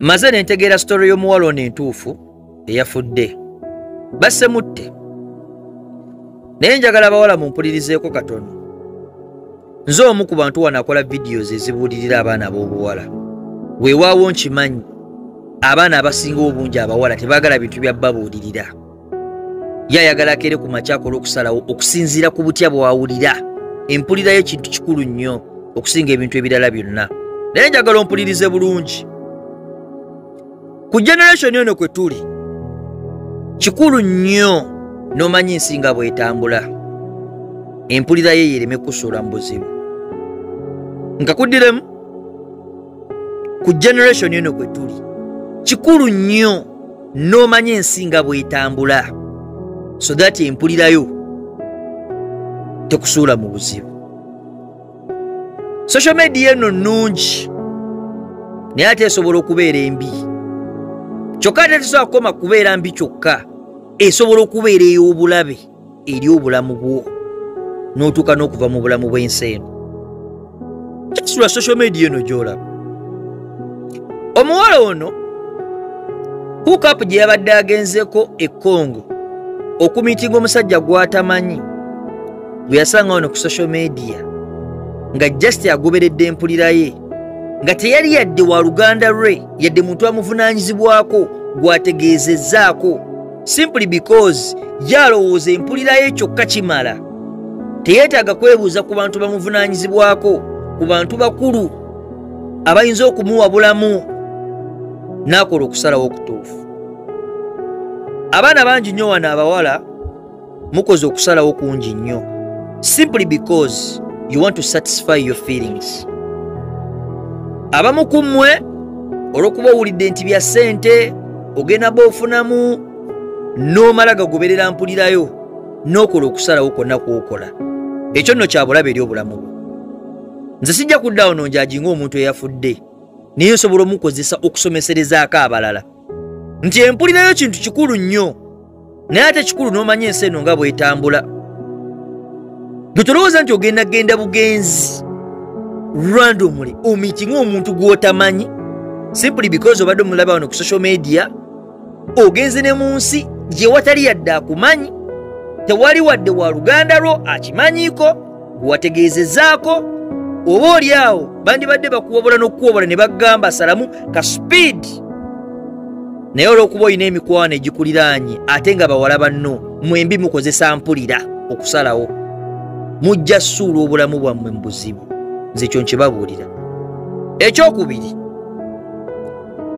Maze ne ntegeera story y'omuwala ono entuufu eyafudde. Basse mutte. Naye njagala abawala mumpulirizeeko katono. Nze omu ku bantu wano akola videos ezibuulirira abaana b'obuwala. Weewaawo nkimanyi abaana abasinga obungi abawala tebaagala bintu bya babuulirira. Ye ayagala akeere ku makya akola okusalawo okusinziira ku butya bw'awulira. Empulira y'ekintu kikulu nnyo okusinga ebintu ebirala byonna. Naye njagala ompulirize bulungi. Ku generation eno kwe tuli, kikulu nnyo n'omanyi ensinga bw'etambula. Empulira ye yereme kusuula mu buzibu. Nkakuddiremu, ku generation eno kwe tuli, kikulu nnyo n'omanyi ensinga bw'etambula, so that empulira yo tekusuula mu buzibu. Social media eno nnungi, naye ate esobola okubeera embi. Kyokka ate tesobola kukoma kubeera mbi kyokka, esobola okubeera ey'obulabe eri obulamu bwo n'otuuka n'okuva mu bulamu bw'ensi eno. Kyakisula social media eno gy'olaba. Omuwala ono hookup gye yabadde agenzeko e Congo okumiitinga omusajja gw'atamanyi gwe yasanga wano ku social media nga just agoberedde empulira ye, nga teyali yadde wa luganda lwe yadde muntu amuvunaanyizibwako gwategeezezzaako, simply because yalowooza empulira ye kyokka kimala. Teyeetaaga kwebuuza ku bantu bamuvunaanyizibwako, ku bantu bakulu abayinza okumuwa bulamu, n'akola okusalawo okutuufu. Abaana bangi nnyo wano abawala mukoze okusalawo kungi nnyo, simply because you want to satisfy your feelings. Abamu ku mmwe olw'okuba owulidde nti bya ssente ogenda b'ofunamu n'omala gagoberera mpulirayo n'okola okusalawo kwonna kw'okola. Ekyo nno kya bulabe eri obulamu bwo. Nze sijja kuddawo nonjaji ng'omuntu eyafudde, naye nsobola omukozesa okusomeserezaako abalala nti empulirayo kintu kikulu nnyo, naye ate kikulu n'omanya ensi eno nga bw'etambula. Gwe tolowooza nti ogenda bugenzi randomly omiitinga omuntu gw'otamanyi simply because obadde omulaba wano ku social media, ogenze ne mu nsi gye watali yadde akumanyi, tewali wadde wa luganda lwo akimanyiiko gwewategeezezzaako. Oba oli awo bandibadde bakuwobola n'okuwobola ne bagamba salamu ka speed, naye olw'okuba olina emikwano egikuliraanye ate nga bawala banno mwembi mukozesa mpulira okusalawo, mujja ssuula obulamu bwammwe mu buzibu. Nze kyo nkibabuulira. Ekyokubiri,